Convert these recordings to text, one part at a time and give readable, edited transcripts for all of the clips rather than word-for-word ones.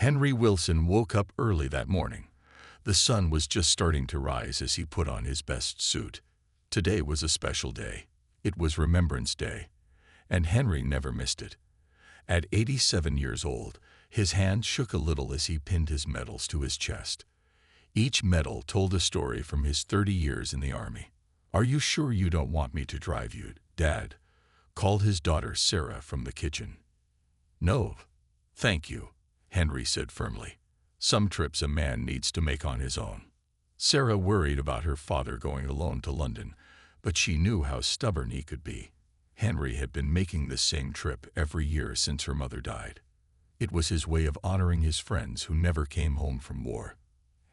Henry Wilson woke up early that morning. The sun was just starting to rise as he put on his best suit. Today was a special day. It was Remembrance Day, and Henry never missed it. At 87 years old, his hand shook a little as he pinned his medals to his chest. Each medal told a story from his 30 years in the Army. "Are you sure you don't want me to drive you, Dad?" called his daughter Sarah from the kitchen. "No, thank you," Henry said firmly. "Some trips a man needs to make on his own." Sarah worried about her father going alone to London, but she knew how stubborn he could be. Henry had been making this same trip every year since her mother died. It was his way of honoring his friends who never came home from war.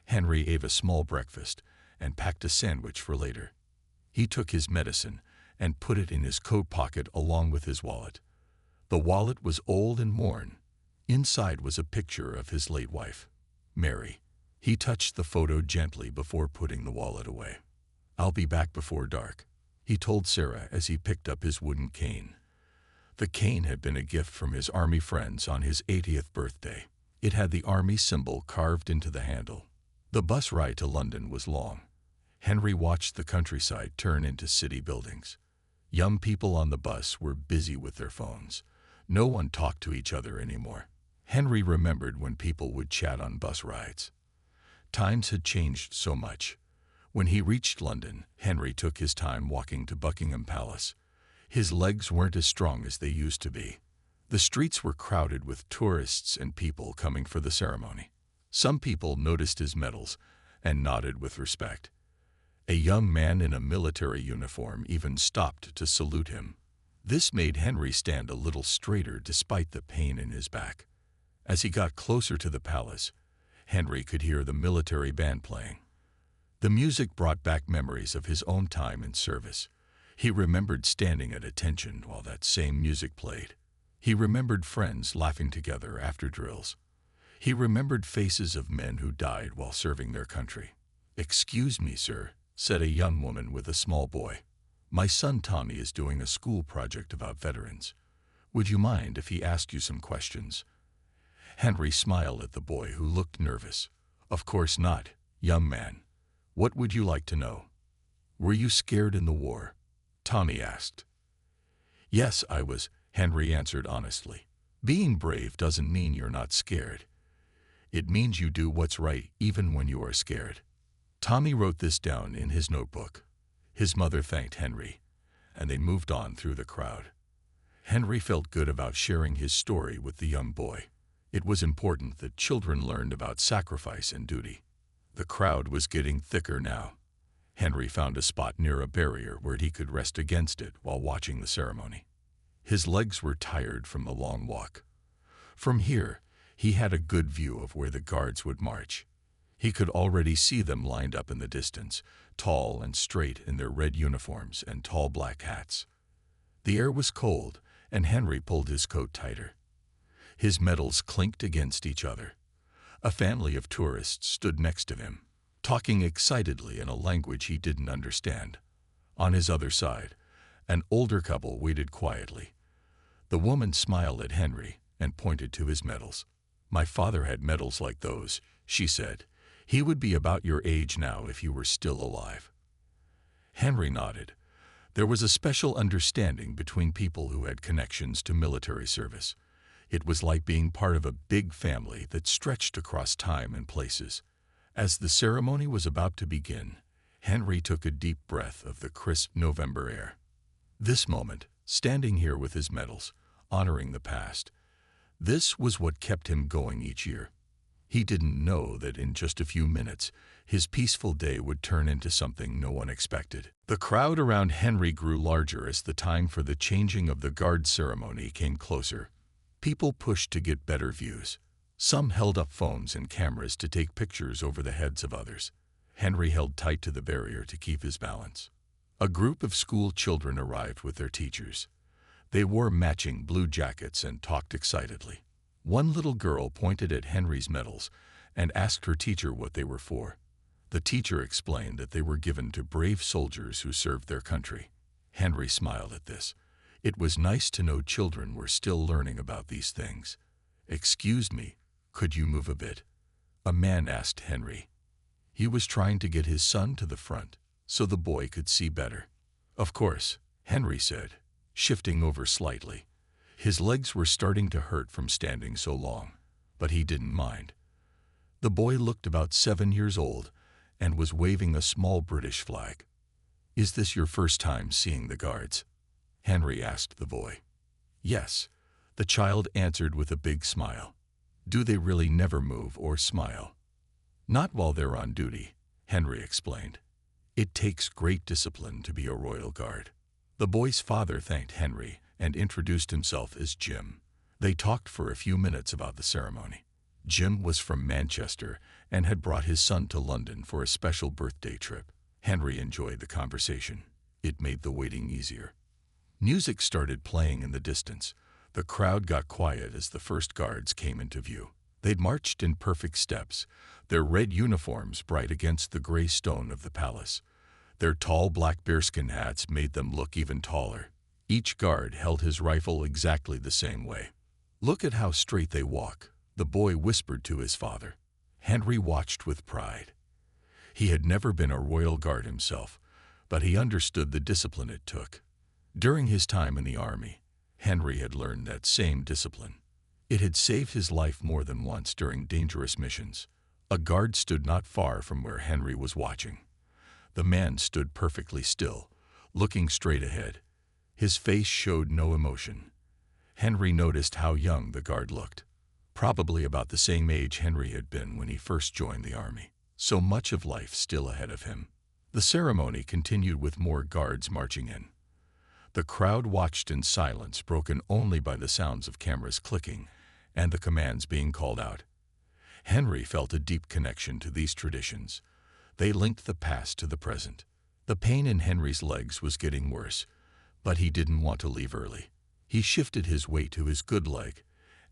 Henry ate a small breakfast and packed a sandwich for later. He took his medicine and put it in his coat pocket along with his wallet. The wallet was old and worn. Inside was a picture of his late wife, Mary. He touched the photo gently before putting the wallet away. "I'll be back before dark," he told Sarah as he picked up his wooden cane. The cane had been a gift from his Army friends on his 80th birthday. It had the Army symbol carved into the handle. The bus ride to London was long. Henry watched the countryside turn into city buildings. Young people on the bus were busy with their phones. No one talked to each other anymore. Henry remembered when people would chat on bus rides. Times had changed so much. When he reached London, Henry took his time walking to Buckingham Palace. His legs weren't as strong as they used to be. The streets were crowded with tourists and people coming for the ceremony. Some people noticed his medals and nodded with respect. A young man in a military uniform even stopped to salute him. This made Henry stand a little straighter despite the pain in his back. As he got closer to the palace, Henry could hear the military band playing. The music brought back memories of his own time in service. He remembered standing at attention while that same music played. He remembered friends laughing together after drills. He remembered faces of men who died while serving their country. "Excuse me, sir," said a young woman with a small boy. "My son Tommy is doing a school project about veterans. Would you mind if he asked you some questions?" Henry smiled at the boy who looked nervous. "Of course not, young man. What would you like to know?" "Were you scared in the war?" Tommy asked. "Yes, I was," Henry answered honestly. "Being brave doesn't mean you're not scared. It means you do what's right even when you are scared." Tommy wrote this down in his notebook. His mother thanked Henry, and they moved on through the crowd. Henry felt good about sharing his story with the young boy. It was important that children learned about sacrifice and duty. The crowd was getting thicker now. Henry found a spot near a barrier where he could rest against it while watching the ceremony. His legs were tired from the long walk. From here, he had a good view of where the guards would march. He could already see them lined up in the distance, tall and straight in their red uniforms and tall black hats. The air was cold, and Henry pulled his coat tighter. His medals clinked against each other. A family of tourists stood next to him, talking excitedly in a language he didn't understand. On his other side, an older couple waited quietly. The woman smiled at Henry and pointed to his medals. "My father had medals like those," she said. "He would be about your age now if you were still alive." Henry nodded. There was a special understanding between people who had connections to military service. It was like being part of a big family that stretched across time and places. As the ceremony was about to begin, Henry took a deep breath of the crisp November air. This moment, standing here with his medals, honoring the past, this was what kept him going each year. He didn't know that in just a few minutes, his peaceful day would turn into something no one expected. The crowd around Henry grew larger as the time for the changing of the guard ceremony came closer. People pushed to get better views. Some held up phones and cameras to take pictures over the heads of others. Henry held tight to the barrier to keep his balance. A group of school children arrived with their teachers. They wore matching blue jackets and talked excitedly. One little girl pointed at Henry's medals and asked her teacher what they were for. The teacher explained that they were given to brave soldiers who served their country. Henry smiled at this. It was nice to know children were still learning about these things. "Excuse me," "Could you move a bit?" a man asked Henry. He was trying to get his son to the front so the boy could see better. "Of course," Henry said, shifting over slightly. His legs were starting to hurt from standing so long, but he didn't mind. The boy looked about 7 years old and was waving a small British flag. "Is this your first time seeing the guards?" Henry asked the boy. "Yes," the child answered with a big smile. "Do they really never move or smile?" "Not while they're on duty," Henry explained. "It takes great discipline to be a royal guard." The boy's father thanked Henry and introduced himself as Jim. They talked for a few minutes about the ceremony. Jim was from Manchester and had brought his son to London for a special birthday trip. Henry enjoyed the conversation. It made the waiting easier. Music started playing in the distance. The crowd got quiet as the first guards came into view. They'd marched in perfect steps, their red uniforms bright against the gray stone of the palace. Their tall black bearskin hats made them look even taller. Each guard held his rifle exactly the same way. "Look at how straight they walk," the boy whispered to his father. Henry watched with pride. He had never been a royal guard himself, but he understood the discipline it took. During his time in the army, Henry had learned that same discipline. It had saved his life more than once during dangerous missions. A guard stood not far from where Henry was watching. The man stood perfectly still, looking straight ahead. His face showed no emotion. Henry noticed how young the guard looked. Probably about the same age Henry had been when he first joined the army. So much of life still ahead of him. The ceremony continued with more guards marching in. The crowd watched in silence, broken only by the sounds of cameras clicking and the commands being called out. Henry felt a deep connection to these traditions. They linked the past to the present. The pain in Henry's legs was getting worse, but he didn't want to leave early. He shifted his weight to his good leg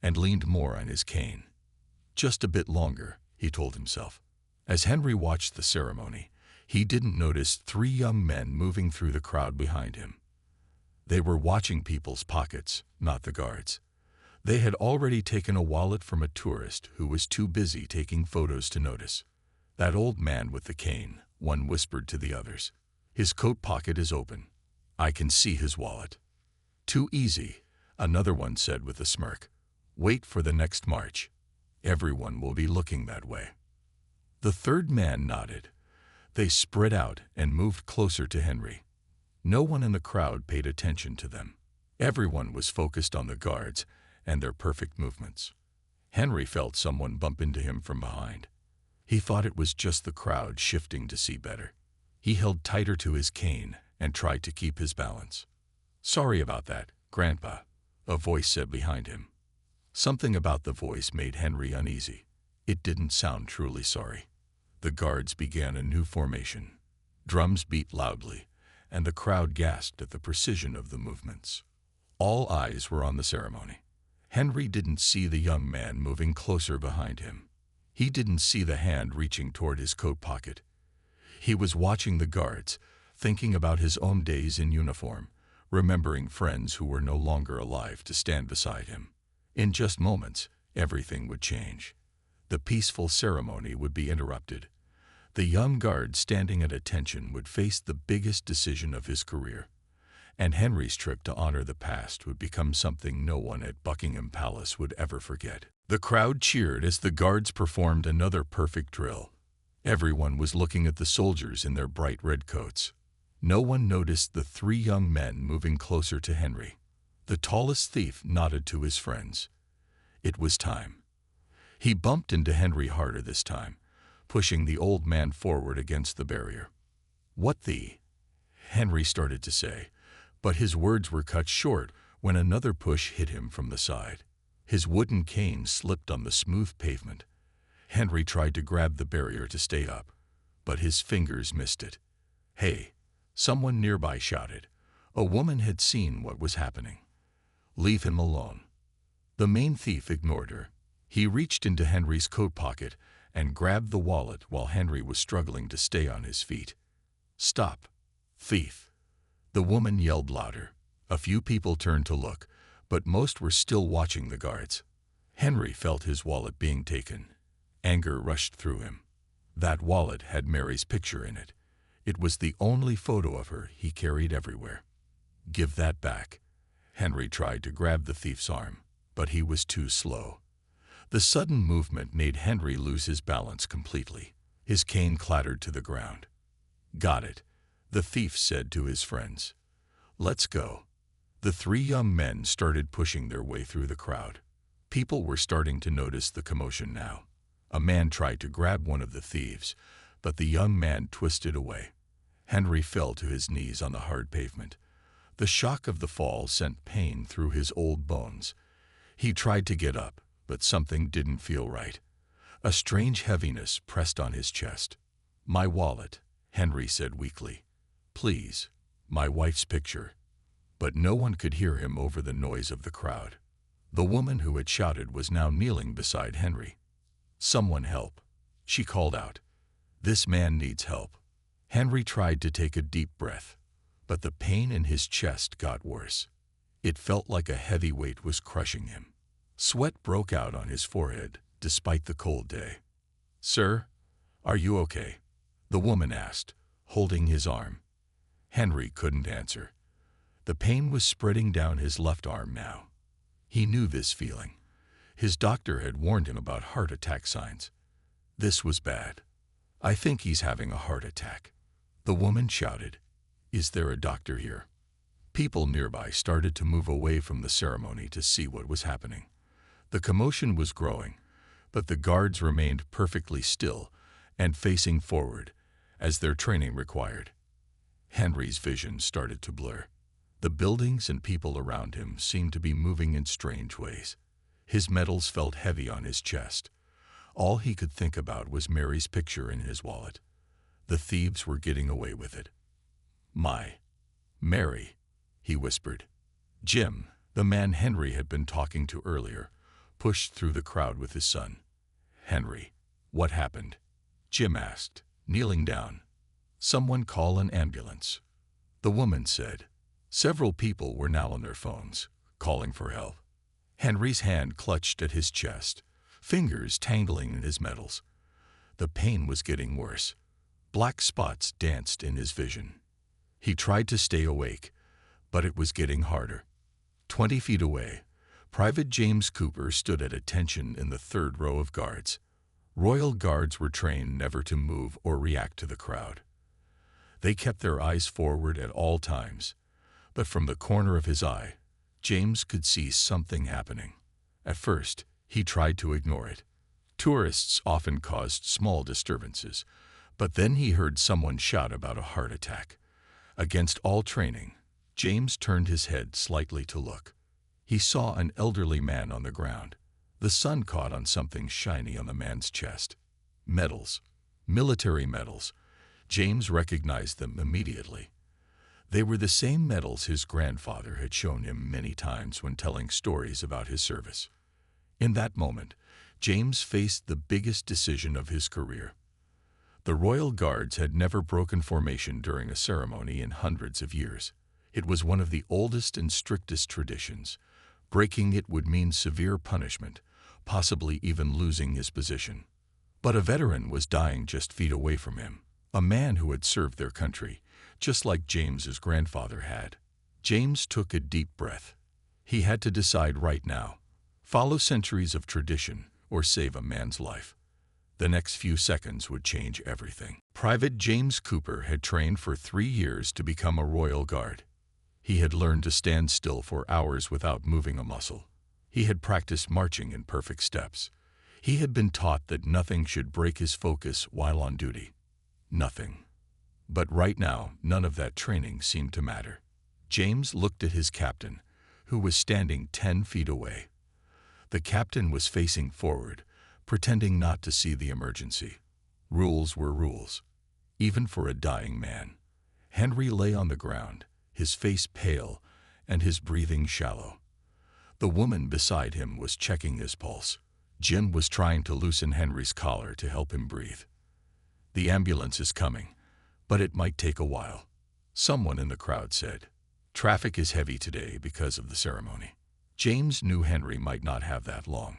and leaned more on his cane. "Just a bit longer," he told himself. As Henry watched the ceremony, he didn't notice 3 young men moving through the crowd behind him. They were watching people's pockets, not the guards. They had already taken a wallet from a tourist who was too busy taking photos to notice. "That old man with the cane," one whispered to the others. "His coat pocket is open. I can see his wallet." "Too easy," another one said with a smirk. "Wait for the next march. Everyone will be looking that way." The third man nodded. They spread out and moved closer to Henry. No one in the crowd paid attention to them. Everyone was focused on the guards and their perfect movements. Henry felt someone bump into him from behind. He thought it was just the crowd shifting to see better. He held tighter to his cane and tried to keep his balance. "Sorry about that, Grandpa," a voice said behind him. Something about the voice made Henry uneasy. It didn't sound truly sorry. The guards began a new formation. Drums beat loudly, and the crowd gasped at the precision of the movements. All eyes were on the ceremony. Henry didn't see the young man moving closer behind him. He didn't see the hand reaching toward his coat pocket. He was watching the guards, thinking about his own days in uniform, remembering friends who were no longer alive to stand beside him. In just moments, everything would change. The peaceful ceremony would be interrupted. The young guard standing at attention would face the biggest decision of his career. And Henry's trip to honor the past would become something no one at Buckingham Palace would ever forget. The crowd cheered as the guards performed another perfect drill. Everyone was looking at the soldiers in their bright red coats. No one noticed the 3 young men moving closer to Henry. The tallest thief nodded to his friends. It was time. He bumped into Henry harder this time, pushing the old man forward against the barrier. "What the?" Henry started to say, but his words were cut short when another push hit him from the side. His wooden cane slipped on the smooth pavement. Henry tried to grab the barrier to stay up, but his fingers missed it. "Hey!" someone nearby shouted. A woman had seen what was happening. "Leave him alone." The main thief ignored her. He reached into Henry's coat pocket and grabbed the wallet while Henry was struggling to stay on his feet. "Stop, thief!" The woman yelled louder. A few people turned to look, but most were still watching the guards. Henry felt his wallet being taken. Anger rushed through him. That wallet had Mary's picture in it. It was the only photo of her he carried everywhere. "Give that back." Henry tried to grab the thief's arm, but he was too slow. The sudden movement made Henry lose his balance completely. His cane clattered to the ground. "Got it," the thief said to his friends. "Let's go." The three young men started pushing their way through the crowd. People were starting to notice the commotion now. A man tried to grab one of the thieves, but the young man twisted away. Henry fell to his knees on the hard pavement. The shock of the fall sent pain through his old bones. He tried to get up, but something didn't feel right. A strange heaviness pressed on his chest. "My wallet," Henry said weakly. "Please, my wife's picture." But no one could hear him over the noise of the crowd. The woman who had shouted was now kneeling beside Henry. "Someone help," she called out. "This man needs help." Henry tried to take a deep breath, but the pain in his chest got worse. It felt like a heavy weight was crushing him. Sweat broke out on his forehead, despite the cold day. "Sir, are you okay?" the woman asked, holding his arm. Henry couldn't answer. The pain was spreading down his left arm now. He knew this feeling. His doctor had warned him about heart attack signs. This was bad. "I think he's having a heart attack," the woman shouted. "Is there a doctor here?" People nearby started to move away from the ceremony to see what was happening. The commotion was growing, but the guards remained perfectly still and facing forward, as their training required. Henry's vision started to blur. The buildings and people around him seemed to be moving in strange ways. His medals felt heavy on his chest. All he could think about was Mary's picture in his wallet. The thieves were getting away with it. "My Mary," he whispered. Jim, the man Henry had been talking to earlier, pushed through the crowd with his son. "Henry, what happened?" Jim asked, kneeling down. "Someone call an ambulance," the woman said. Several people were now on their phones, calling for help. Henry's hand clutched at his chest, fingers tangling in his medals. The pain was getting worse. Black spots danced in his vision. He tried to stay awake, but it was getting harder. 20 feet away, Private James Cooper stood at attention in the third row of guards. Royal Guards were trained never to move or react to the crowd. They kept their eyes forward at all times, but from the corner of his eye, James could see something happening. At first, he tried to ignore it. Tourists often caused small disturbances, but then he heard someone shout about a heart attack. Against all training, James turned his head slightly to look. He saw an elderly man on the ground. The sun caught on something shiny on the man's chest. Medals. Military medals. James recognized them immediately. They were the same medals his grandfather had shown him many times when telling stories about his service. In that moment, James faced the biggest decision of his career. The Royal Guards had never broken formation during a ceremony in hundreds of years. It was one of the oldest and strictest traditions. Breaking it would mean severe punishment, possibly even losing his position. But a veteran was dying just feet away from him, a man who had served their country, just like James's grandfather had. James took a deep breath. He had to decide right now: follow centuries of tradition or save a man's life. The next few seconds would change everything. Private James Cooper had trained for 3 years to become a Royal Guard. He had learned to stand still for hours without moving a muscle. He had practiced marching in perfect steps. He had been taught that nothing should break his focus while on duty. Nothing. But right now, none of that training seemed to matter. James looked at his captain, who was standing 10 feet away. The captain was facing forward, pretending not to see the emergency. Rules were rules, even for a dying man. Henry lay on the ground, his face pale and his breathing shallow. The woman beside him was checking his pulse. Jim was trying to loosen Henry's collar to help him breathe. "The ambulance is coming, but it might take a while," someone in the crowd said. "Traffic is heavy today because of the ceremony." James knew Henry might not have that long.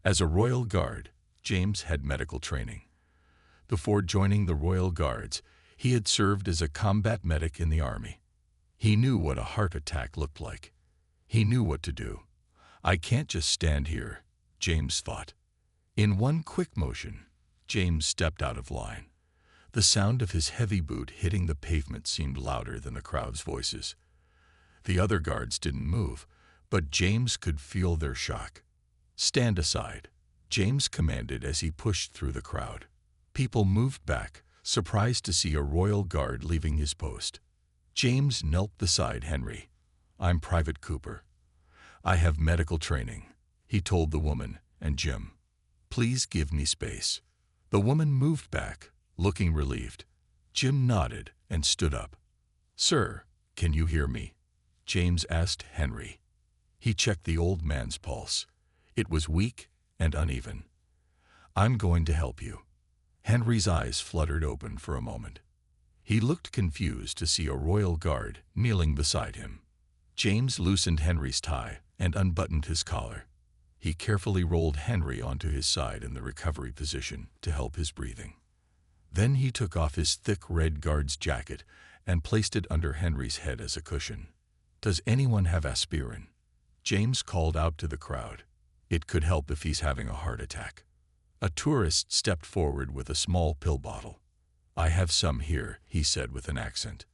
As a Royal Guard, James had medical training. Before joining the Royal Guards, he had served as a combat medic in the army. He knew what a heart attack looked like. He knew what to do. I can't just stand here, James thought. In one quick motion, James stepped out of line. The sound of his heavy boot hitting the pavement seemed louder than the crowd's voices. The other guards didn't move, but James could feel their shock. "Stand aside," James commanded as he pushed through the crowd. People moved back, surprised to see a Royal Guard leaving his post. James knelt beside Henry. "I'm Private Cooper. I have medical training," he told the woman and Jim. "Please give me space." The woman moved back, looking relieved. Jim nodded and stood up. "Sir, can you hear me?" James asked Henry. He checked the old man's pulse. It was weak and uneven. "I'm going to help you." Henry's eyes fluttered open for a moment. He looked confused to see a Royal Guard kneeling beside him. James loosened Henry's tie and unbuttoned his collar. He carefully rolled Henry onto his side in the recovery position to help his breathing. Then he took off his thick red guard's jacket and placed it under Henry's head as a cushion. "Does anyone have aspirin?" James called out to the crowd. "It could help if he's having a heart attack." A tourist stepped forward with a small pill bottle. "I have some here," he said with an accent.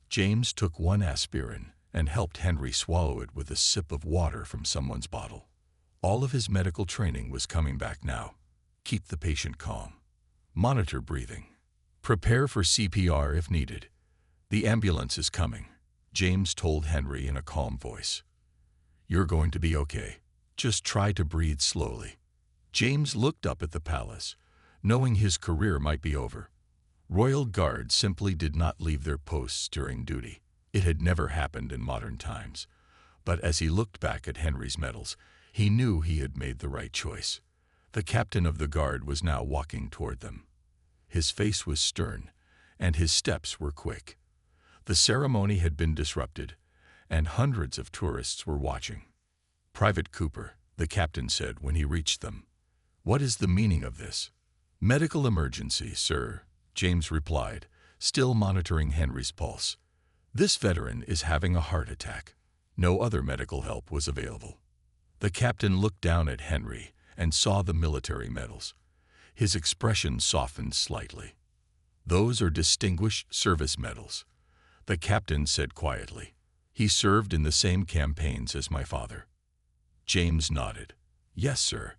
James took one aspirin and helped Henry swallow it with a sip of water from someone's bottle. All of his medical training was coming back now. Keep the patient calm. Monitor breathing. Prepare for CPR if needed. The ambulance is coming, James told Henry in a calm voice. "You're going to be okay. Just try to breathe slowly." James looked up at the palace, knowing his career might be over. Royal Guards simply did not leave their posts during duty. It had never happened in modern times. But as he looked back at Henry's medals, he knew he had made the right choice. The captain of the guard was now walking toward them. His face was stern, and his steps were quick. The ceremony had been disrupted, and hundreds of tourists were watching. "Private Cooper," the captain said when he reached them. "What is the meaning of this?" "Medical emergency, sir," James replied, still monitoring Henry's pulse. "This veteran is having a heart attack." No other medical help was available. The captain looked down at Henry and saw the military medals. His expression softened slightly. "Those are Distinguished Service Medals," the captain said quietly. "He served in the same campaigns as my father." James nodded. "Yes, sir.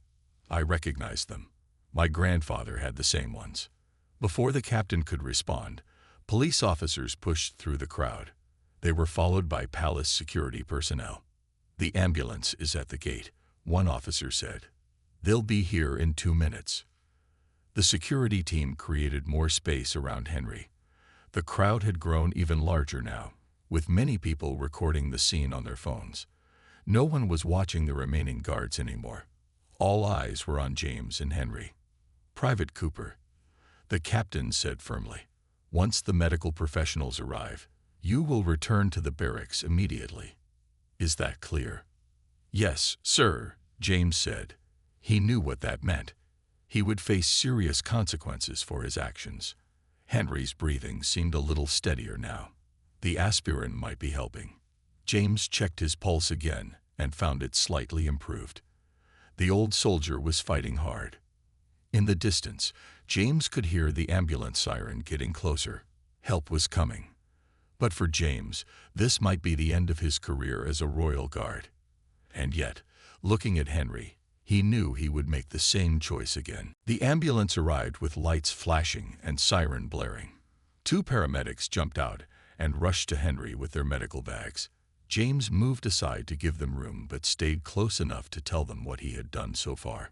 I recognize them. My grandfather had the same ones." Before the captain could respond, police officers pushed through the crowd. They were followed by palace security personnel. "The ambulance is at the gate," one officer said. "They'll be here in 2 minutes." The security team created more space around Henry. The crowd had grown even larger now, with many people recording the scene on their phones. No one was watching the remaining guards anymore. All eyes were on James and Henry. "Private Cooper," the captain said firmly, "once the medical professionals arrive, you will return to the barracks immediately. Is that clear?" "Yes, sir," James said. He knew what that meant. He would face serious consequences for his actions. Henry's breathing seemed a little steadier now. The aspirin might be helping. James checked his pulse again and found it slightly improved. The old soldier was fighting hard. In the distance, James could hear the ambulance siren getting closer. Help was coming. But for James, this might be the end of his career as a Royal Guard. And yet, looking at Henry, he knew he would make the same choice again. The ambulance arrived with lights flashing and siren blaring. 2 paramedics jumped out and rushed to Henry with their medical bags. James moved aside to give them room but stayed close enough to tell them what he had done so far.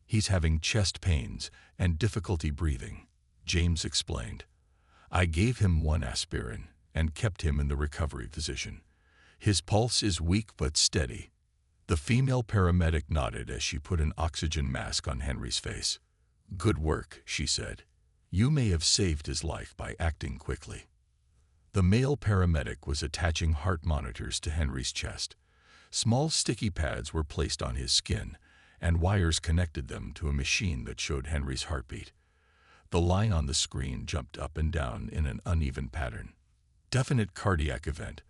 "He's having chest pains and difficulty breathing," James explained. "I gave him 1 aspirin and kept him in the recovery position. His pulse is weak but steady." The female paramedic nodded as she put an oxygen mask on Henry's face. "Good work," she said. "You may have saved his life by acting quickly." The male paramedic was attaching heart monitors to Henry's chest. Small sticky pads were placed on his skin, and wires connected them to a machine that showed Henry's heartbeat. The line on the screen jumped up and down in an uneven pattern. Definite cardiac event,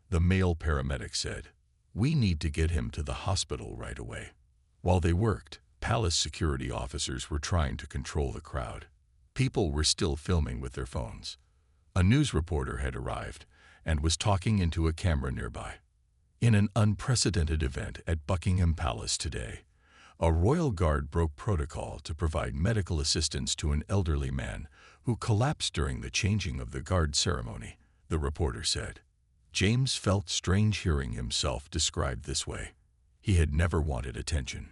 the male paramedic said. We need to get him to the hospital right away. While they worked, palace security officers were trying to control the crowd. People were still filming with their phones. A news reporter had arrived and was talking into a camera nearby. In an unprecedented event at Buckingham Palace today, a royal guard broke protocol to provide medical assistance to an elderly man who collapsed during the changing of the guard ceremony, the reporter said. James felt strange hearing himself described this way. He had never wanted attention.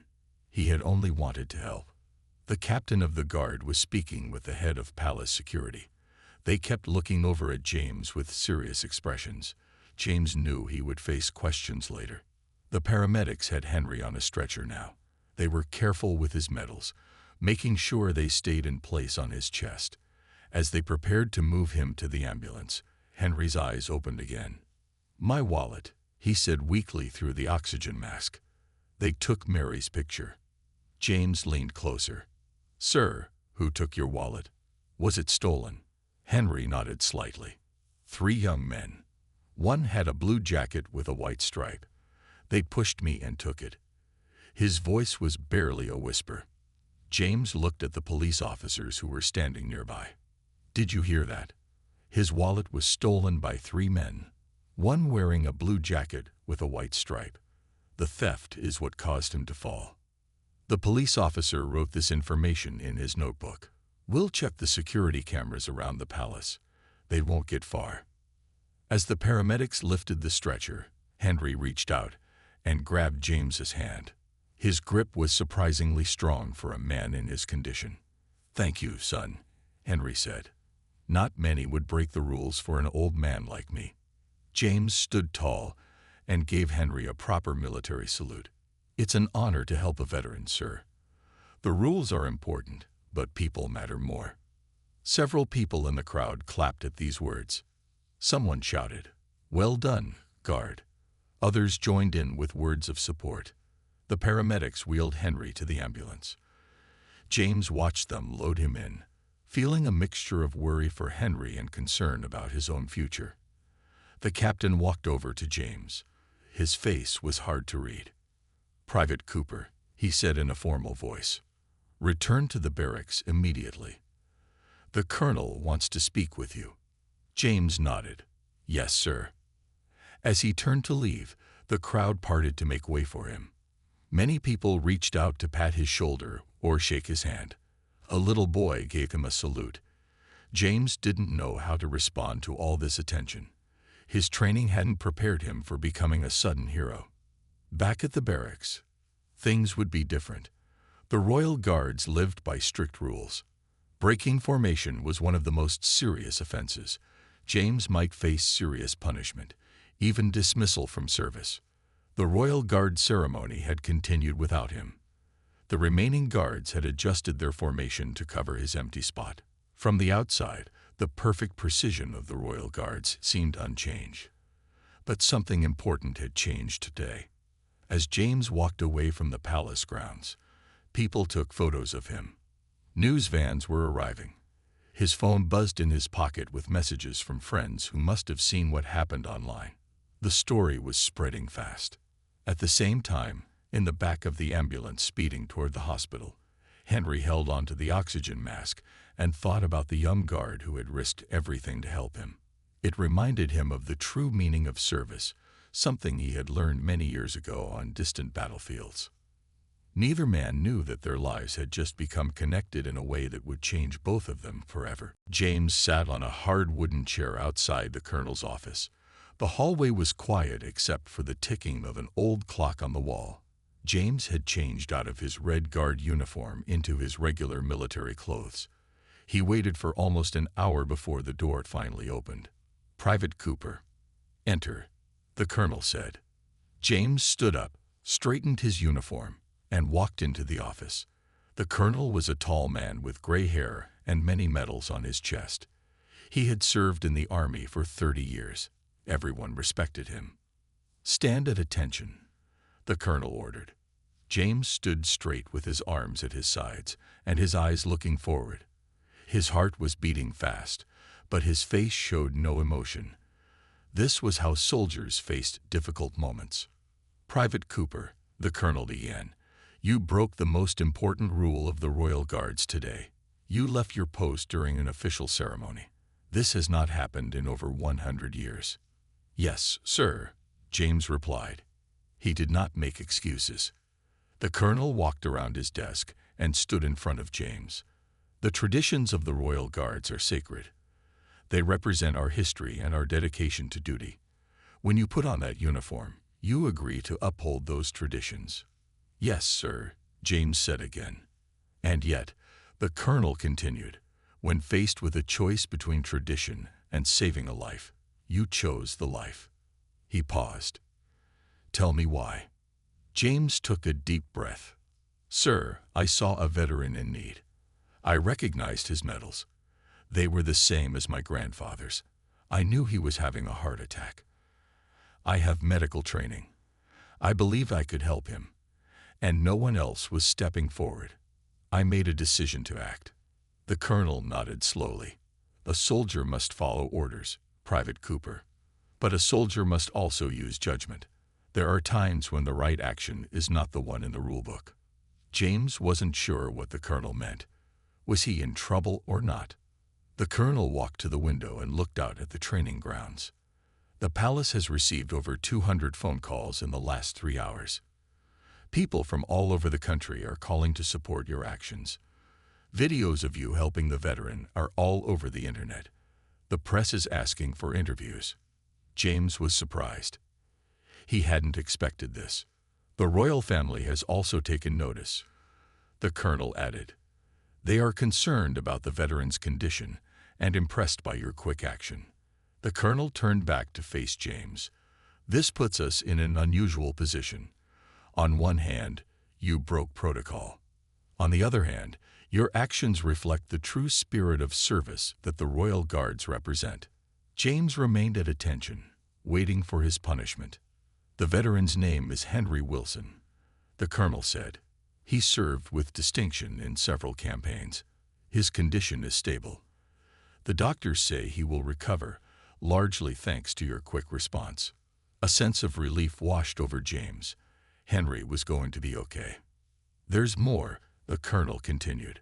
He had only wanted to help. The captain of the guard was speaking with the head of palace security. They kept looking over at James with serious expressions. James knew he would face questions later. The paramedics had Henry on a stretcher now. They were careful with his medals, making sure they stayed in place on his chest. As they prepared to move him to the ambulance, Henry's eyes opened again. My wallet, he said weakly through the oxygen mask. They took Mary's picture. James leaned closer. Sir, who took your wallet? Was it stolen? Henry nodded slightly. 3 young men. One had a blue jacket with a white stripe. They pushed me and took it. His voice was barely a whisper. James looked at the police officers who were standing nearby. Did you hear that? His wallet was stolen by 3 men, one wearing a blue jacket with a white stripe. The theft is what caused him to fall. The police officer wrote this information in his notebook. We'll check the security cameras around the palace. They won't get far. As the paramedics lifted the stretcher, Henry reached out and grabbed James's hand. His grip was surprisingly strong for a man in his condition. Thank you, son, Henry said. Not many would break the rules for an old man like me. James stood tall and gave Henry a proper military salute. It's an honor to help a veteran, sir. The rules are important, but people matter more. Several people in the crowd clapped at these words. Someone shouted, Well done, guard. Others joined in with words of support. The paramedics wheeled Henry to the ambulance. James watched them load him in, feeling a mixture of worry for Henry and concern about his own future. The captain walked over to James. His face was hard to read. Private Cooper, he said in a formal voice. Return to the barracks immediately. The colonel wants to speak with you. James nodded. Yes, sir. As he turned to leave, the crowd parted to make way for him. Many people reached out to pat his shoulder or shake his hand. A little boy gave him a salute. James didn't know how to respond to all this attention. His training hadn't prepared him for becoming a sudden hero. Back at the barracks, things would be different. The royal guards lived by strict rules. Breaking formation was one of the most serious offenses. James might face serious punishment, even dismissal from service. The royal guard ceremony had continued without him. The remaining guards had adjusted their formation to cover his empty spot. From the outside, the perfect precision of the royal guards seemed unchanged. But something important had changed today. As James walked away from the palace grounds, people took photos of him. News vans were arriving. His phone buzzed in his pocket with messages from friends who must have seen what happened online. The story was spreading fast. At the same time, in the back of the ambulance speeding toward the hospital, Henry held onto the oxygen mask and thought about the young guard who had risked everything to help him. It reminded him of the true meaning of service, something he had learned many years ago on distant battlefields. Neither man knew that their lives had just become connected in a way that would change both of them forever. James sat on a hard wooden chair outside the colonel's office. The hallway was quiet except for the ticking of an old clock on the wall. James had changed out of his Red Guard uniform into his regular military clothes. He waited for almost an hour before the door finally opened. Private Cooper. Enter, the colonel said. James stood up, straightened his uniform, and walked into the office. The colonel was a tall man with gray hair and many medals on his chest. He had served in the army for 30 years. Everyone respected him. Stand at attention, the colonel ordered. James stood straight with his arms at his sides and his eyes looking forward. His heart was beating fast, but his face showed no emotion. This was how soldiers faced difficult moments. "Private Cooper," the colonel began, "you broke the most important rule of the Royal Guards today. You left your post during an official ceremony. This has not happened in over 100 years. "Yes, sir," James replied. He did not make excuses. The colonel walked around his desk and stood in front of James. "The traditions of the Royal Guards are sacred. They represent our history and our dedication to duty. When you put on that uniform, you agree to uphold those traditions." "Yes, sir," James said again. "And yet," the colonel continued, "when faced with a choice between tradition and saving a life, you chose the life." He paused. "Tell me why." James took a deep breath. "Sir, I saw a veteran in need. I recognized his medals. They were the same as my grandfather's. I knew he was having a heart attack. I have medical training. I believed I could help him, and no one else was stepping forward. I made a decision to act." The colonel nodded slowly. "A soldier must follow orders, Private Cooper. But a soldier must also use judgment. There are times when the right action is not the one in the rulebook." James wasn't sure what the colonel meant. Was he in trouble or not? The colonel walked to the window and looked out at the training grounds. "The palace has received over 200 phone calls in the last 3 hours. People from all over the country are calling to support your actions. Videos of you helping the veteran are all over the internet. The press is asking for interviews." James was surprised. He hadn't expected this. "The royal family has also taken notice," the colonel added. "They are concerned about the veteran's condition and impressed by your quick action." The colonel turned back to face James. "This puts us in an unusual position. On one hand, you broke protocol. On the other hand, your actions reflect the true spirit of service that the Royal Guards represent." James remained at attention, waiting for his punishment. "The veteran's name is Henry Wilson," the colonel said. "He served with distinction in several campaigns. His condition is stable. The doctors say he will recover, largely thanks to your quick response." A sense of relief washed over James. Henry was going to be okay. "There's more," the colonel continued.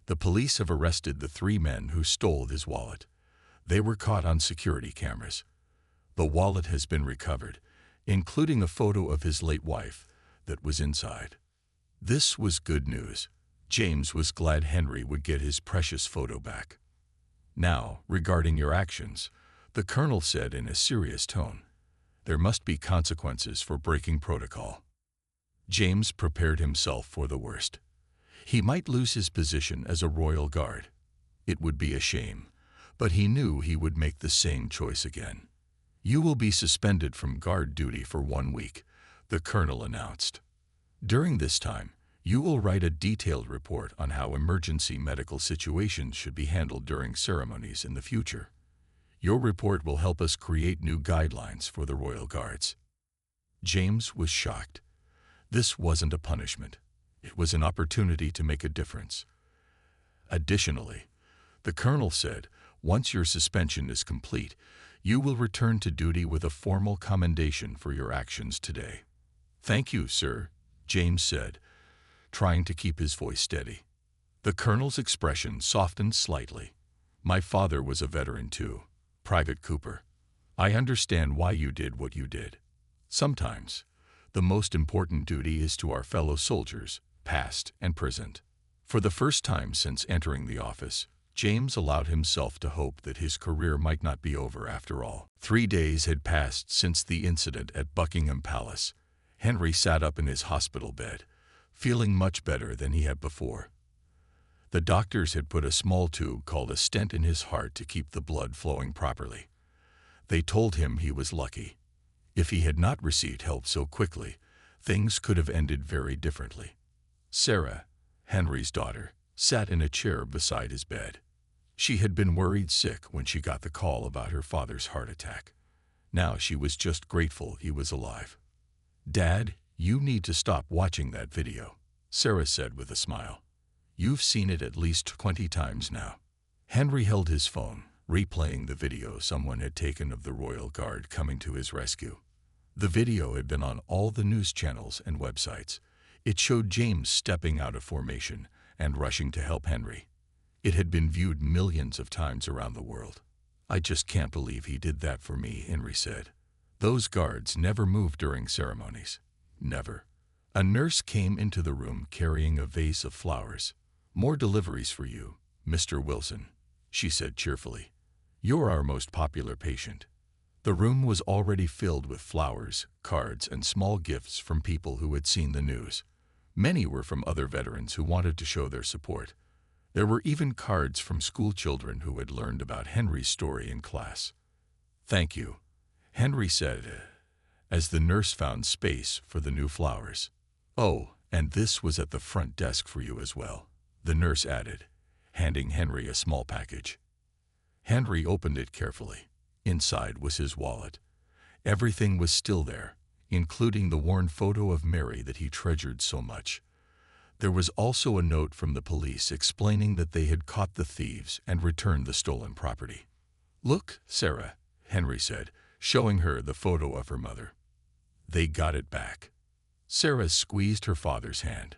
"The police have arrested the 3 men who stole his wallet. They were caught on security cameras. The wallet has been recovered, including a photo of his late wife that was inside." This was good news. James was glad Henry would get his precious photo back. "Now, regarding your actions," the colonel said in a serious tone, "there must be consequences for breaking protocol." James prepared himself for the worst. He might lose his position as a royal guard. It would be a shame, but he knew he would make the same choice again. "You will be suspended from guard duty for 1 week," the colonel announced. "During this time, you will write a detailed report on how emergency medical situations should be handled during ceremonies in the future. Your report will help us create new guidelines for the Royal Guards." James was shocked. This wasn't a punishment. It was an opportunity to make a difference. Additionally, the colonel said, "Once your suspension is complete, you will return to duty with a formal commendation for your actions today." "Thank you, sir," James said, trying to keep his voice steady. The colonel's expression softened slightly. "My father was a veteran too, Private Cooper. I understand why you did what you did. Sometimes, the most important duty is to our fellow soldiers, past and present." For the first time since entering the office, James allowed himself to hope that his career might not be over after all. 3 days had passed since the incident at Buckingham Palace. Henry sat up in his hospital bed, feeling much better than he had before. The doctors had put a small tube called a stent in his heart to keep the blood flowing properly. They told him he was lucky. If he had not received help so quickly, things could have ended very differently. Sarah, Henry's daughter, sat in a chair beside his bed. She had been worried sick when she got the call about her father's heart attack. Now she was just grateful he was alive. "Dad, "You need to stop watching that video," Sarah said with a smile. "You've seen it at least 20 times now." Henry held his phone, replaying the video someone had taken of the Royal Guard coming to his rescue. The video had been on all the news channels and websites. It showed James stepping out of formation and rushing to help Henry. It had been viewed millions of times around the world. "I just can't believe he did that for me," Henry said. "Those guards never moved during ceremonies. Never." A nurse came into the room carrying a vase of flowers. "More deliveries for you, Mr. Wilson," she said cheerfully. "You're our most popular patient." The room was already filled with flowers, cards, and small gifts from people who had seen the news. Many were from other veterans who wanted to show their support. There were even cards from school children who had learned about Henry's story in class. "Thank you," Henry said, as the nurse found space for the new flowers. "Oh, and this was at the front desk for you as well," the nurse added, handing Henry a small package. Henry opened it carefully. Inside was his wallet. Everything was still there, including the worn photo of Mary that he treasured so much. There was also a note from the police explaining that they had caught the thieves and returned the stolen property. "Look, Sarah," Henry said, showing her the photo of her mother. "They got it back." Sarah squeezed her father's hand.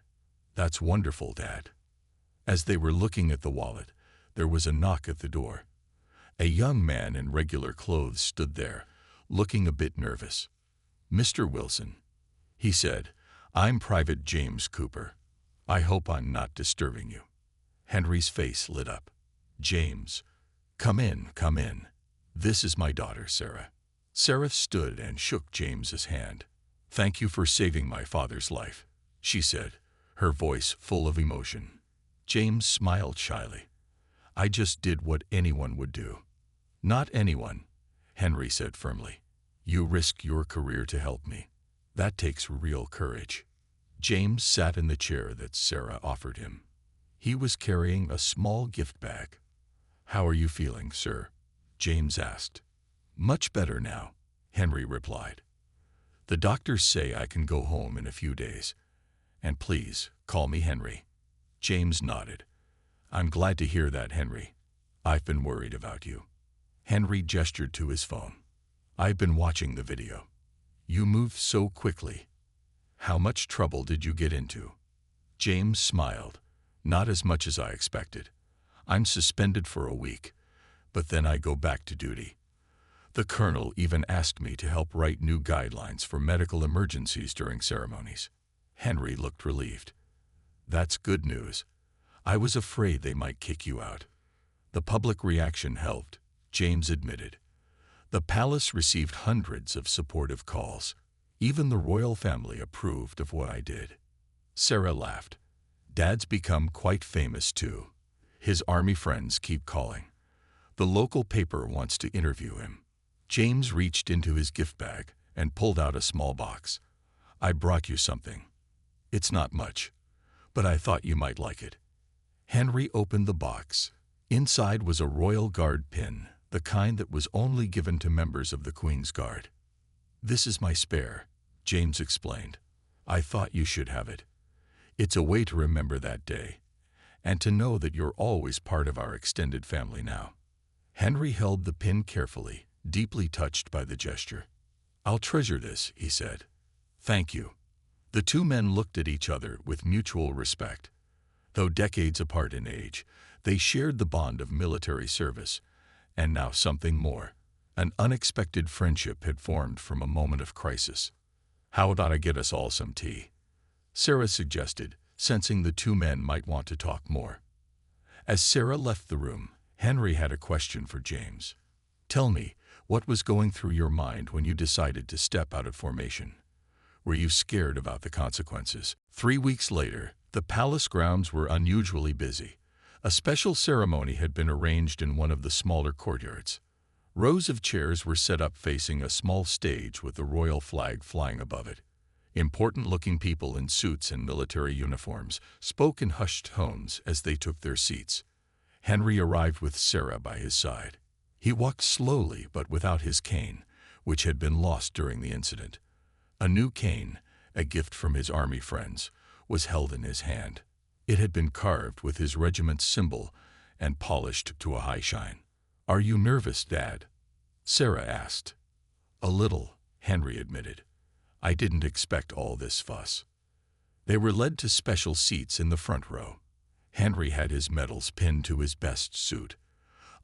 "That's wonderful, Dad." As they were looking at the wallet, there was a knock at the door. A young man in regular clothes stood there, looking a bit nervous. "Mr. Wilson," he said, "I'm Private James Cooper. I hope I'm not disturbing you." Henry's face lit up. "James, come in, come in. This is my daughter, Sarah." Sarah stood and shook James's hand. "Thank you for saving my father's life," she said, her voice full of emotion. James smiled shyly. "I just did what anyone would do." "Not anyone," Henry said firmly. "You risk your career to help me. That takes real courage." James sat in the chair that Sarah offered him. He was carrying a small gift bag. "How are you feeling, sir?" James asked. "Much better now," Henry replied. "The doctors say I can go home in a few days. And please, call me Henry." James nodded. "I'm glad to hear that, Henry. I've been worried about you." Henry gestured to his phone. "I've been watching the video. You moved so quickly. How much trouble did you get into?" James smiled. "Not as much as I expected. I'm suspended for a week, but then I go back to duty. The colonel even asked me to help write new guidelines for medical emergencies during ceremonies." Henry looked relieved. "That's good news. I was afraid they might kick you out." "The public reaction helped," James admitted. "The palace received hundreds of supportive calls. Even the royal family approved of what I did." Sarah laughed. "Dad's become quite famous too. His army friends keep calling. The local paper wants to interview him." James reached into his gift bag and pulled out a small box. "I brought you something. It's not much, but I thought you might like it." Henry opened the box. Inside was a Royal Guard pin, the kind that was only given to members of the Queen's Guard. "This is my spare," James explained. "I thought you should have it. It's a way to remember that day, and to know that you're always part of our extended family now." Henry held the pin carefully, deeply touched by the gesture. "I'll treasure this," he said. "Thank you." The two men looked at each other with mutual respect. Though decades apart in age, they shared the bond of military service, and now something more. An unexpected friendship had formed from a moment of crisis. "How about I get us all some tea?" Sarah suggested, sensing the two men might want to talk more. As Sarah left the room, Henry had a question for James. "Tell me, what was going through your mind when you decided to step out of formation? Were you scared about the consequences?" 3 weeks later, the palace grounds were unusually busy. A special ceremony had been arranged in one of the smaller courtyards. Rows of chairs were set up facing a small stage with the royal flag flying above it. Important-looking people in suits and military uniforms spoke in hushed tones as they took their seats. Henry arrived with Sarah by his side. He walked slowly but without his cane, which had been lost during the incident. A new cane, a gift from his army friends, was held in his hand. It had been carved with his regiment's symbol and polished to a high shine. "Are you nervous, Dad?" Sarah asked. "A little," Henry admitted. "I didn't expect all this fuss." They were led to special seats in the front row. Henry had his medals pinned to his best suit.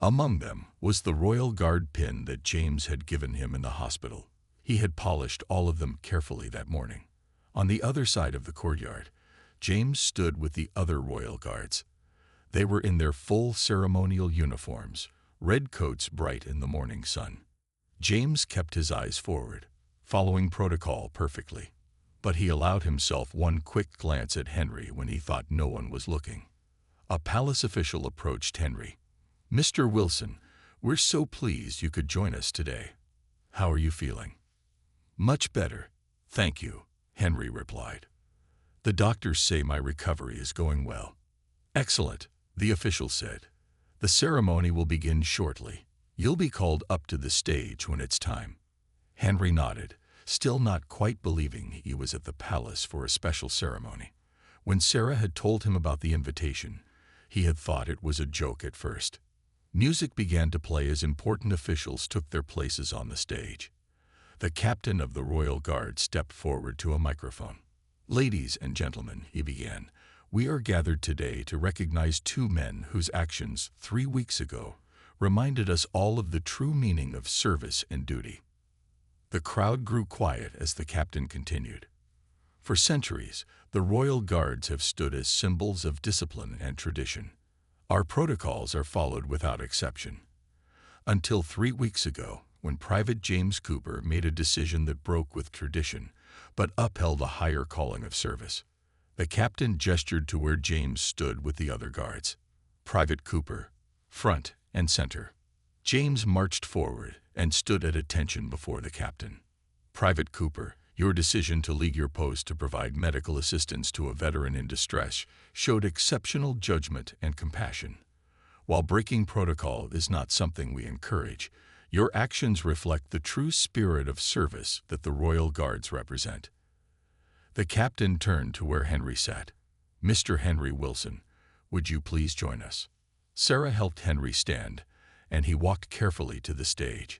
Among them was the Royal Guard pin that James had given him in the hospital. He had polished all of them carefully that morning. On the other side of the courtyard, James stood with the other Royal Guards. They were in their full ceremonial uniforms, red coats bright in the morning sun. James kept his eyes forward, following protocol perfectly, but he allowed himself one quick glance at Henry when he thought no one was looking. A palace official approached Henry. "Mr. Wilson, we're so pleased you could join us today. How are you feeling?" "Much better, thank you," Henry replied. "The doctors say my recovery is going well." "Excellent," the official said. "The ceremony will begin shortly. You'll be called up to the stage when it's time." Henry nodded, still not quite believing he was at the palace for a special ceremony. When Sarah had told him about the invitation, he had thought it was a joke at first. Music began to play as important officials took their places on the stage. The captain of the Royal Guard stepped forward to a microphone. "Ladies and gentlemen," he began, "we are gathered today to recognize two men whose actions 3 weeks ago reminded us all of the true meaning of service and duty." The crowd grew quiet as the captain continued. "For centuries, the Royal Guards have stood as symbols of discipline and tradition. Our protocols are followed without exception. Until 3 weeks ago, when Private James Cooper made a decision that broke with tradition, but upheld a higher calling of service." The captain gestured to where James stood with the other guards. Private Cooper, front and center. James marched forward and stood at attention before the captain. "Private Cooper, your decision to leave your post to provide medical assistance to a veteran in distress showed exceptional judgment and compassion. While breaking protocol is not something we encourage, your actions reflect the true spirit of service that the Royal Guards represent." The captain turned to where Henry sat. "Mr. Henry Wilson, would you please join us?" Sarah helped Henry stand, and he walked carefully to the stage.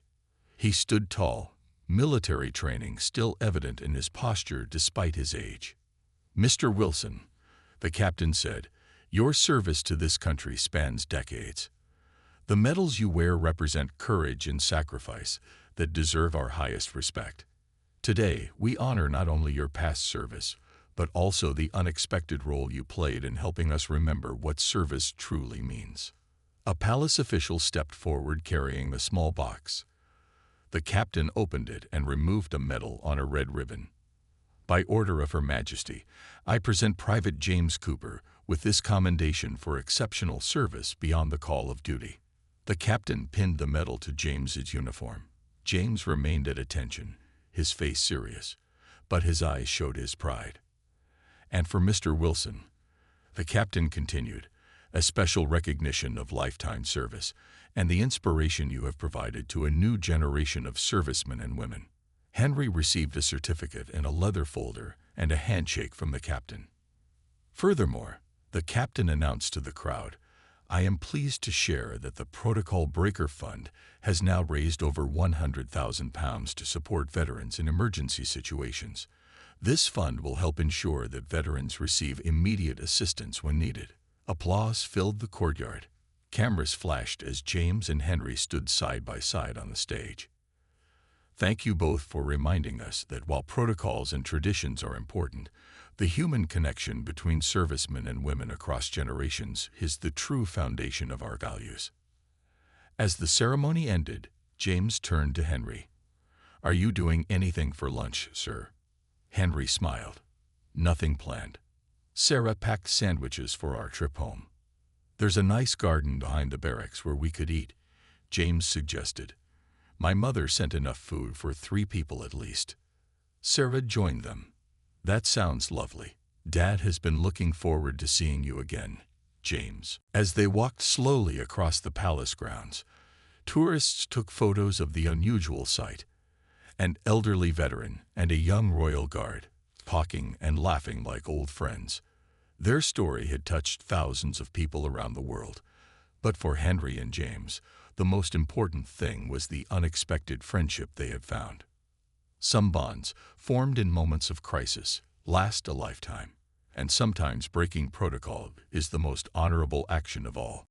He stood tall, military training still evident in his posture despite his age. "Mr. Wilson," the captain said, "your service to this country spans decades. The medals you wear represent courage and sacrifice that deserve our highest respect. Today, we honor not only your past service, but also the unexpected role you played in helping us remember what service truly means." A palace official stepped forward carrying a small box. The captain opened it and removed a medal on a red ribbon. "By order of Her Majesty, I present Private James Cooper with this commendation for exceptional service beyond the call of duty." The captain pinned the medal to James's uniform. James remained at attention, his face serious, but his eyes showed his pride. "And for Mr. Wilson," the captain continued, "a special recognition of lifetime service and the inspiration you have provided to a new generation of servicemen and women." Henry received a certificate in a leather folder and a handshake from the captain. Furthermore, the captain announced to the crowd, "I am pleased to share that the Protocol Breaker Fund has now raised over £100,000 to support veterans in emergency situations. This fund will help ensure that veterans receive immediate assistance when needed." Applause filled the courtyard. Cameras flashed as James and Henry stood side by side on the stage. "Thank you both for reminding us that while protocols and traditions are important, the human connection between servicemen and women across generations is the true foundation of our values." As the ceremony ended, James turned to Henry. "Are you doing anything for lunch, sir?" Henry smiled. "Nothing planned. Sarah packed sandwiches for our trip home. There's a nice garden behind the barracks where we could eat," James suggested. "My mother sent enough food for 3 people at least." Sarah joined them. "That sounds lovely. Dad has been looking forward to seeing you again, James." As they walked slowly across the palace grounds, tourists took photos of the unusual sight: an elderly veteran and a young royal guard, talking and laughing like old friends. Their story had touched thousands of people around the world. But for Henry and James, the most important thing was the unexpected friendship they had found. Some bonds, formed in moments of crisis, last a lifetime, and sometimes breaking protocol is the most honorable action of all.